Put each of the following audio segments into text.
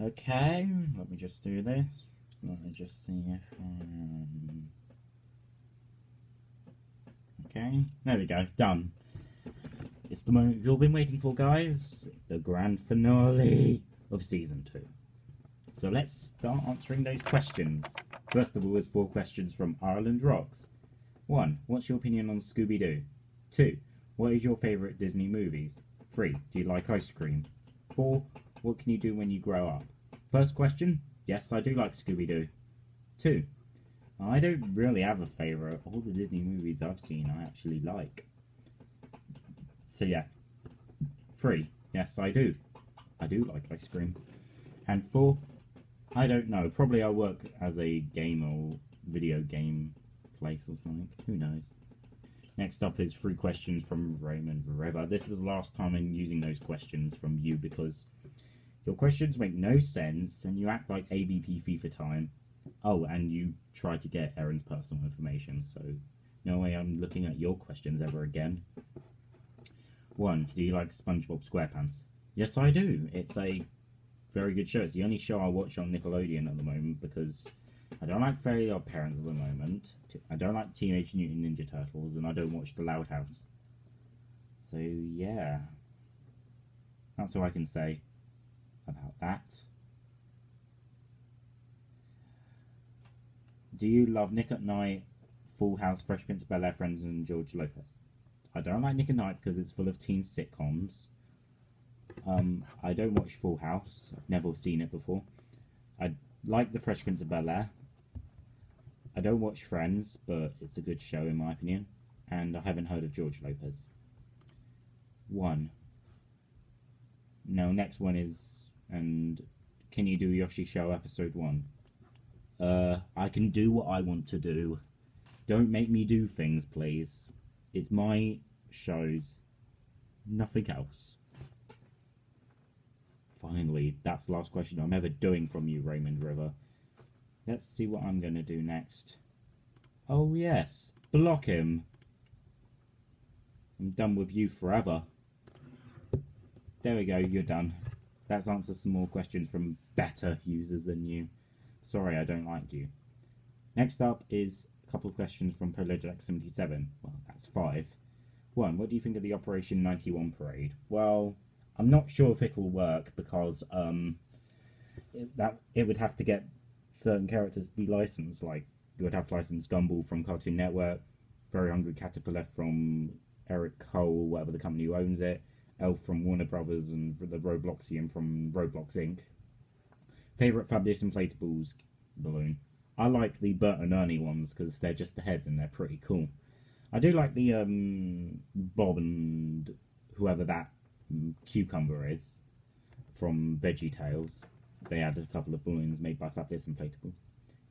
Okay, let me just do this. Let me just see if. Okay, there we go, done. It's the moment you've all been waiting for, guys. The grand finale of season 2. So let's start answering those questions. First of all, there's 4 questions from Ireland Rocks. 1. What's your opinion on Scooby-Doo? 2. What is your favourite Disney movies? 3. Do you like ice cream? 4. What can you do when you grow up? First question, yes, I do like Scooby-Doo. 2. I don't really have a favourite. All the Disney movies I've seen I actually like. So yeah. 3. Yes, I do. I do like ice cream. And 4. I don't know. Probably I work as a game or video game place or something. Who knows? Next up is 3 questions from Raymond River. This is the last time I'm using those questions from you because your questions make no sense and you act like ABP FIFA time. Oh, and you try to get Erin's personal information, so no way I'm looking at your questions ever again. 1. Do you like SpongeBob SquarePants? Yes, I do. It's a very good show. It's the only show I watch on Nickelodeon at the moment because I don't like Fairly Odd Parents at the moment. I don't like Teenage Mutant Ninja Turtles, and I don't watch The Loud House. So yeah, that's all I can say about that. Do you love Nick at Night, Full House, Fresh Prince of Bel-Air, Friends, and George Lopez? I don't like Nick at Night because it's full of teen sitcoms. I don't watch Full House. I've never seen it before. I like The Fresh Prince of Bel-Air. I don't watch Friends, but it's a good show in my opinion. And I haven't heard of George Lopez. 1. No, next one is, and can you do Yoshi Show episode 1? I can do what I want to do. Don't make me do things, please. It's my shows. Nothing else. Finally, that's the last question I'm ever doing from you, Raymond River. Let's see what I'm going to do next. Oh yes, block him. I'm done with you forever. There we go, you're done. That's answered some more questions from better users than you. Sorry, I don't like you. Next up is a couple of questions from PolarJack77. Well, that's 5. 1. What do you think of the Operation 91 parade? Well, I'm not sure if it will work because it would have to get certain characters to be licensed. Like you would have to license Gumball from Cartoon Network, Very Hungry Caterpillar from Eric Cole, whatever the company who owns it, Elf from Warner Brothers, and the Robloxian from Roblox Inc. Favourite Fabulous Inflatables balloon? I like the Bert and Ernie ones because they're just the heads and they're pretty cool. I do like the Bob and whoever that cucumber is from VeggieTales. They had a couple of balloons made by Fabulous Inflatables.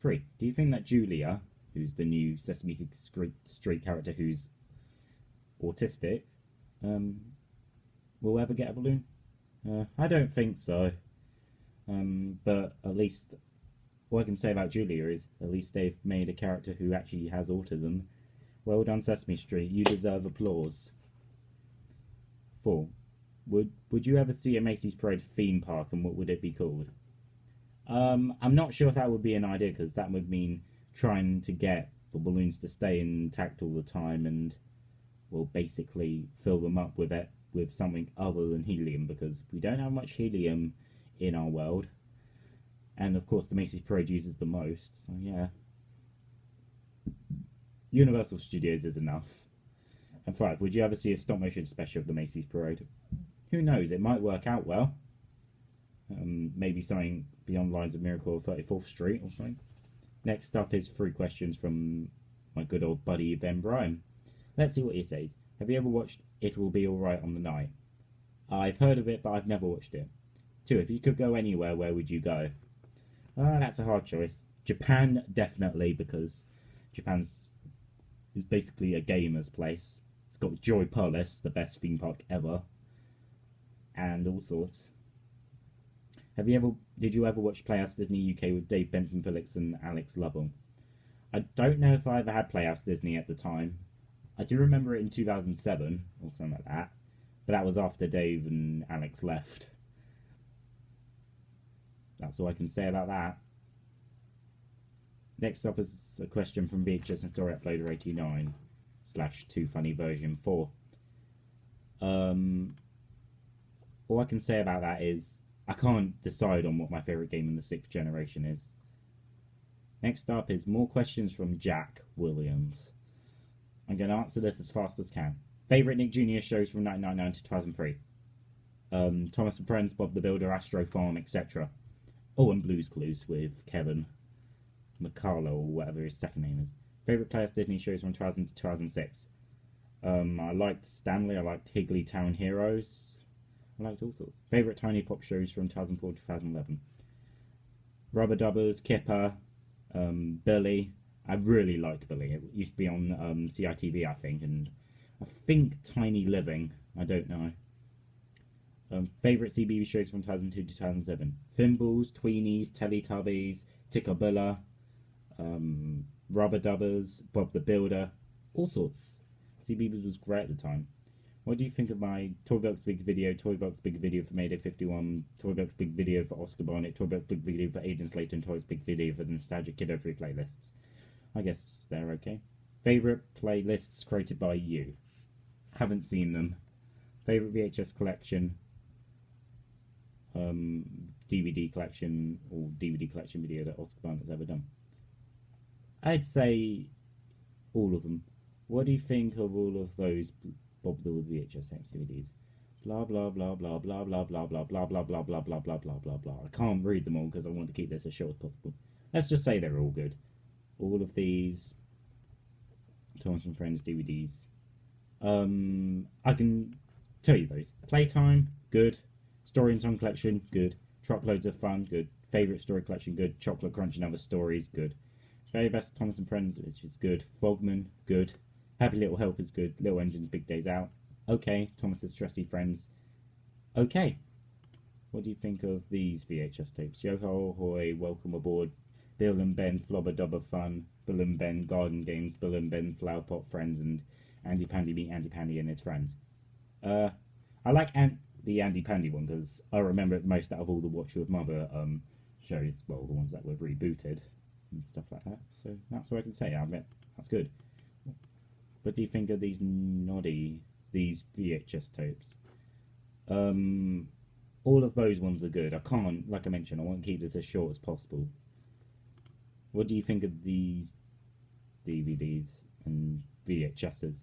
3. Do you think that Julia, who's the new Sesame Street character who's autistic, will ever get a balloon? I don't think so. But at least what I can say about Julia is at least they've made a character who actually has autism. Well done, Sesame Street. You deserve applause. 4. Would you ever see a Macy's Parade theme park, and what would it be called? I'm not sure if that would be an idea because that would mean trying to get the balloons to stay intact all the time and, well, basically fill them up with something other than helium because we don't have much helium in our world. And of course, the Macy's Parade uses the most. So yeah, Universal Studios is enough. And 5. Would you ever see a stop motion special of the Macy's Parade? Who knows? It might work out well. Maybe something beyond Lines of Miracle of 34th Street or something. Next up is 3 questions from my good old buddy Ben Bryan. Let's see what he says. Have you ever watched It Will Be Alright on the Night? I've heard of it, but I've never watched it. 2. If you could go anywhere, where would you go? That's a hard choice. Japan, definitely, because Japan's is basically a gamer's place. It's got Joy Palace, the best theme park ever, and all sorts. Did you ever watch Playhouse Disney UK with Dave Benson Phillips and Alex Lovell? I don't know if I ever had Playhouse Disney at the time. I do remember it in 2007 or something like that, but that was after Dave and Alex left. That's all I can say about that. Next up is a question from VHS and Story Uploader 89 / Too Funny version 4. All I can say about that is I can't decide on what my favourite game in the 6th generation is. Next up is more questions from Jack Williams. I'm going to answer this as fast as can. Favourite Nick Jr. shows from 1999 to 2003? Thomas and Friends, Bob the Builder, Astro Farm, etc. Oh, and Blue's Clues with Kevin McCullough, or whatever his second name is. Favourite Players Disney shows from 2000 to 2006? I liked Stanley, I liked Higglytown Heroes, I liked all sorts. Favourite Tiny Pop shows from 2004 to 2011? Rubber Dubbers, Kipper, Billy. I really liked Billy. It used to be on CITV, I think, and I think Tiny Living. I don't know. Favourite CBeebies shows from 2002 to 2007? Thimbles, Tweenies, Teletubbies, Tickabilla, Rubber Dubbers, Bob the Builder, all sorts. CBeebies was great at the time. What do you think of my Toybox Big Video, Toybox Big Video for Mayday 51, Toybox Big Video for Oscar Barnett, Toybox Big Video for Aiden Slater, and Toybox Big Video for the Nostalgic Kiddo free playlists? I guess they're okay. Favourite playlists created by you? Haven't seen them. Favourite VHS collection, DVD collection, or DVD collection video that Oscar Barnett's ever done? I'd say all of them. What do you think of all of those Bob the VHS tapes DVDs? Blah blah blah blah blah blah blah blah blah blah blah blah blah blah blah blah blah. I can't read them all because I want to keep this as short as possible. Let's just say they're all good. All of these Thomas and Friends DVDs. I can tell you those. Playtime, good. Story and Song Collection, good. Truckloads of Fun, good. Favourite Story Collection, good. Chocolate Crunch and Other Stories, good. Very Best Thomas and Friends, which is good. Frogman, good. Happy Little Helpers, good. Little Engines, Big Days Out, okay. Thomas's Trusty Friends, okay. What do you think of these VHS tapes? Yo-Ho Ahoy, Welcome Aboard, Bill and Ben, Flobber Dobber Fun, Bill and Ben, Garden Games, Bill and Ben, Flower Pot Friends, and Andy Pandy Meet Andy Pandy and his friends. I like the Andy Pandy one because I remember it most out of all the Watch Your Mother shows, well, the ones that were rebooted and stuff like that. So that's what I can say. I bet that's good. What do you think of these these VHS tapes? All of those ones are good. I can't, like I mentioned, I want to keep this as short as possible. What do you think of these DVDs and VHSs?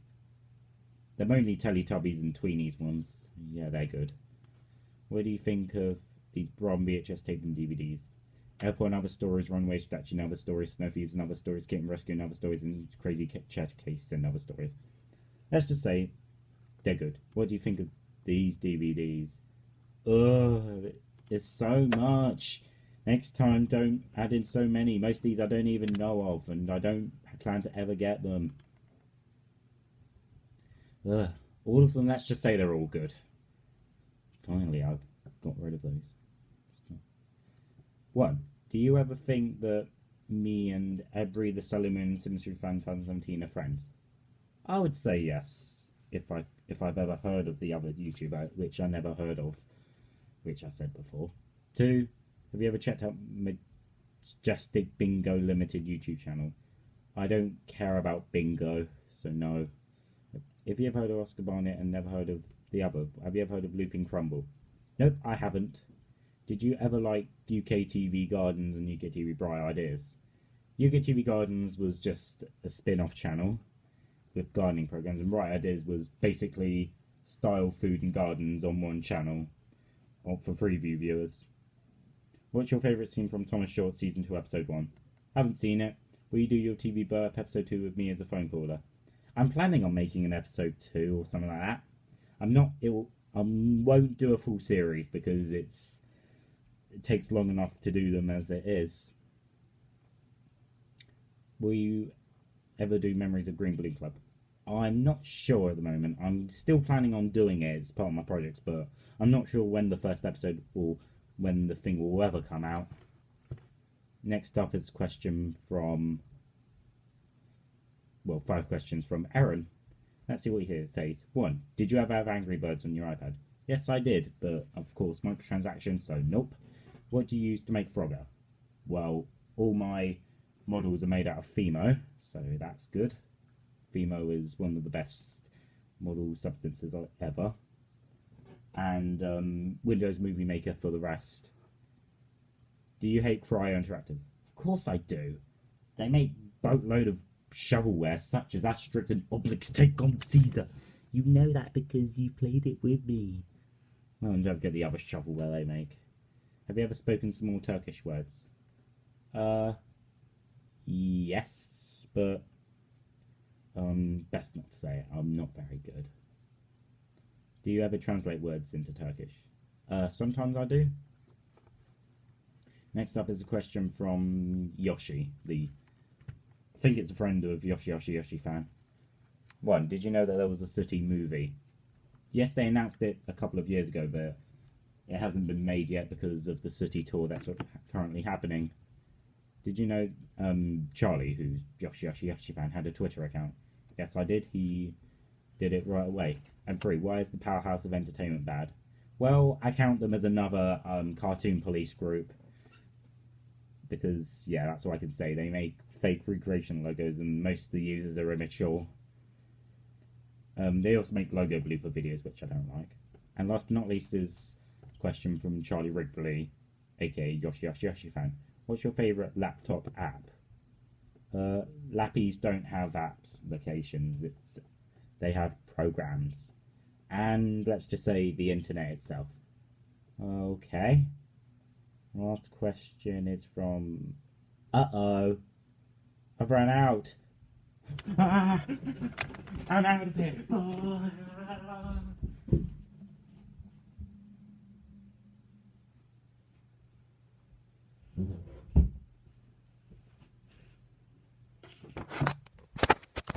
They're mainly Teletubbies and Tweenies ones. Yeah, they're good. What do you think of these Brom VHS tape and DVDs? Airport and Other Stories, Runaway Statue and Other Stories, Snow Thieves and Other Stories, Kitten Rescue and Other Stories, and Crazy Cat Case and Other Stories. Let's just say they're good. What do you think of these DVDs? Ugh, there's so much. Next time, don't add in so many. Most of these I don't even know of, and I don't plan to ever get them. Ugh, all of them, let's just say they're all good. Finally, I've got rid of those. 1. Do you ever think that me and Ebry the Salomon Symmetry Fan 2017 are friends? I would say yes, if I've ever heard of the other YouTuber, which I never heard of, which I said before. 2. Have you ever checked out Majestic Bingo Limited YouTube channel? I don't care about bingo, so no. If you have heard of Oscar Barnett and never heard of the other, have you ever heard of Looping Crumble? Nope, I haven't. Did you ever like UK TV Gardens and UK TV Bright Ideas? UK TV Gardens was just a spin-off channel with gardening programs, and Bright Ideas was basically style food and gardens on one channel for Freeview viewers. What's your favourite scene from Thomas Short Season 2 Episode 1? Haven't seen it. Will you do your TV Burp Episode 2 with me as a phone caller? I'm planning on making an Episode 2 or something like that. I won't do a full series because it takes long enough to do them as it is. Will you ever do Memories of Green Balloon Club? I'm not sure at the moment. I'm still planning on doing it as part of my projects, but I'm not sure when the first episode or when the thing will ever come out. Next up is a question from, well, 5 questions from Aaron. Let's see what he says. 1. Did you ever have Angry Birds on your iPad? Yes, I did, but of course microtransactions, so nope. What do you use to make Frogger? Well, all my models are made out of Fimo, so that's good. Fimo is one of the best model substances ever. And Windows Movie Maker for the rest. Do you hate Cryo Interactive? Of course I do. They make boatload of shovelware such as Asterix and Obelix Take on Caesar. You know that because you played it with me. Oh, and don't forget the other shovelware they make. Have you ever spoken some more Turkish words? Yes, but best not to say it. I'm not very good. Do you ever translate words into Turkish? Sometimes I do. Next up is a question from Yoshi, I think it's a friend of Yoshi fan. 1. Did you know that there was a Sooty movie? Yes, they announced it a couple of years ago, but it hasn't been made yet because of the Sooty tour that's currently happening. Did you know Charlie, who's Yoshi fan, had a Twitter account? Yes, I did. He did it right away. And 3. Why is the Powerhouse of Entertainment bad? Well, I count them as another cartoon police group. Because, yeah, that's all I can say. They make fake recreation logos and most of the users are immature. They also make logo blooper videos, which I don't like. And last but not least is a question from Charlie Wrigley, aka Yoshi fan. What's your favourite laptop app? Lappies don't have applications. They have programs. And let's just say the internet itself. Okay. Last question is from... Uh-oh. I've run out. I'm out of here.